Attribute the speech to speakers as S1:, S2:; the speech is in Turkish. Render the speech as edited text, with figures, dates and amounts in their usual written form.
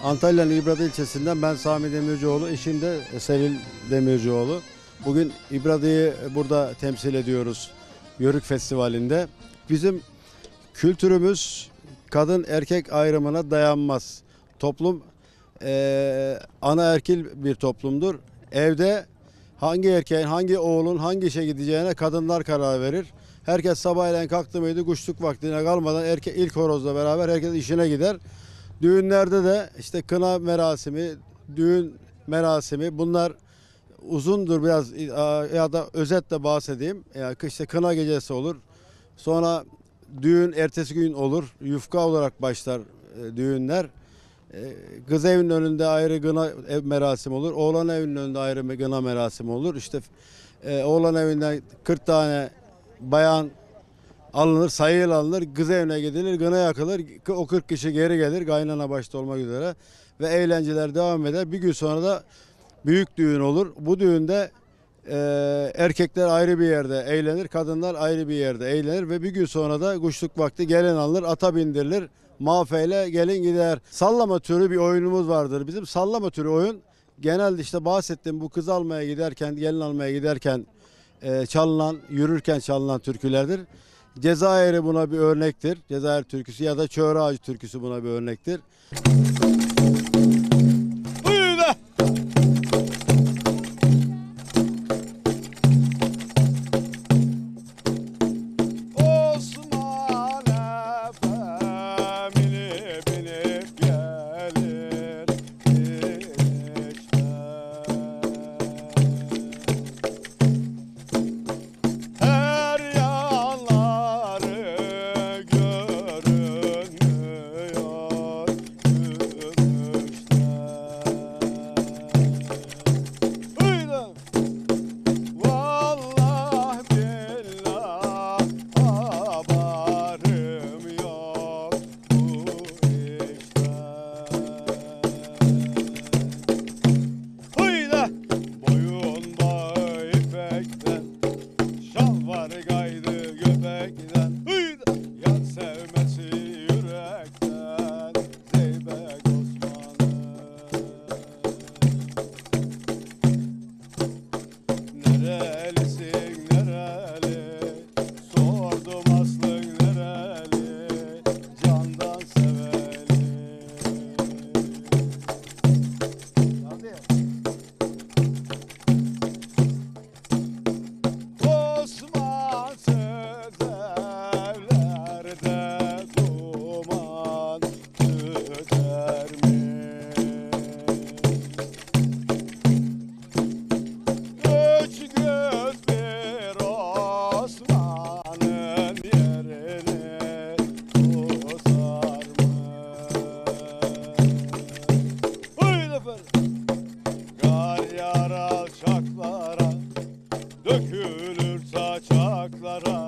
S1: Antalya'nın İbrad ilçesinden ben Sami Demircioğlu, eşim de Sevil Demircioğlu. Bugün İbrad'ı burada temsil ediyoruz Yörük Festivali'nde. Bizim kültürümüz kadın erkek ayrımına dayanmaz. Toplum anaerkil bir toplumdur. Evde hangi erkeğin, hangi oğlun hangi işe gideceğine kadınlar karar verir. Herkes sabahleyin kalktı mıydı kuşluk vaktine kalmadan ilk horozla beraber herkes işine gider. Düğünlerde de işte kına merasimi, düğün merasimi bunlar uzundur biraz ya da özetle bahsedeyim. Yani işte kına gecesi olur. Sonra düğün ertesi gün olur. Yufka olarak başlar düğünler. Kız evinin önünde ayrı kına merasimi olur. Oğlan evinin önünde ayrı bir kına merasimi olur. İşte oğlan evinden 40 tane bayan alınır, sayıyla alınır, kız evine gidilir, kına yakılır, o 40 kişi geri gelir, kaynana başta olmak üzere ve eğlenceler devam eder. Bir gün sonra da büyük düğün olur. Bu düğünde erkekler ayrı bir yerde eğlenir, kadınlar ayrı bir yerde eğlenir ve bir gün sonra da kuşluk vakti gelin alınır, ata bindirilir, mafeyle gelin gider. Sallama türü bir oyunumuz vardır. Bizim sallama türü oyun genelde işte bahsettiğim bu kız almaya giderken, gelin almaya giderken çalınan, yürürken çalınan türkülerdir. Cezayir'i buna bir örnektir. Cezayir türküsü ya da Çöre Ağacı türküsü buna bir örnektir.
S2: Osman Efe binip binip gelir işte. Her yanları görünmüyor gümüşte. Uydum. Vallahi billah haberim yok bu işten. Hıyla boyun bağı ipekten, şal var gaydı göbekten. Hıyla yar sevmesi yürekten, Zeybek Osman'ım. Nerelisin nereli, sordum aslın nereli, candan seveli. Osmansız evlerde duman tüter mi? Üç göz bir Osman'ın yerini tutar mı? Hıylıfır! Kar yağar alçaklara, dökülür saçaklara.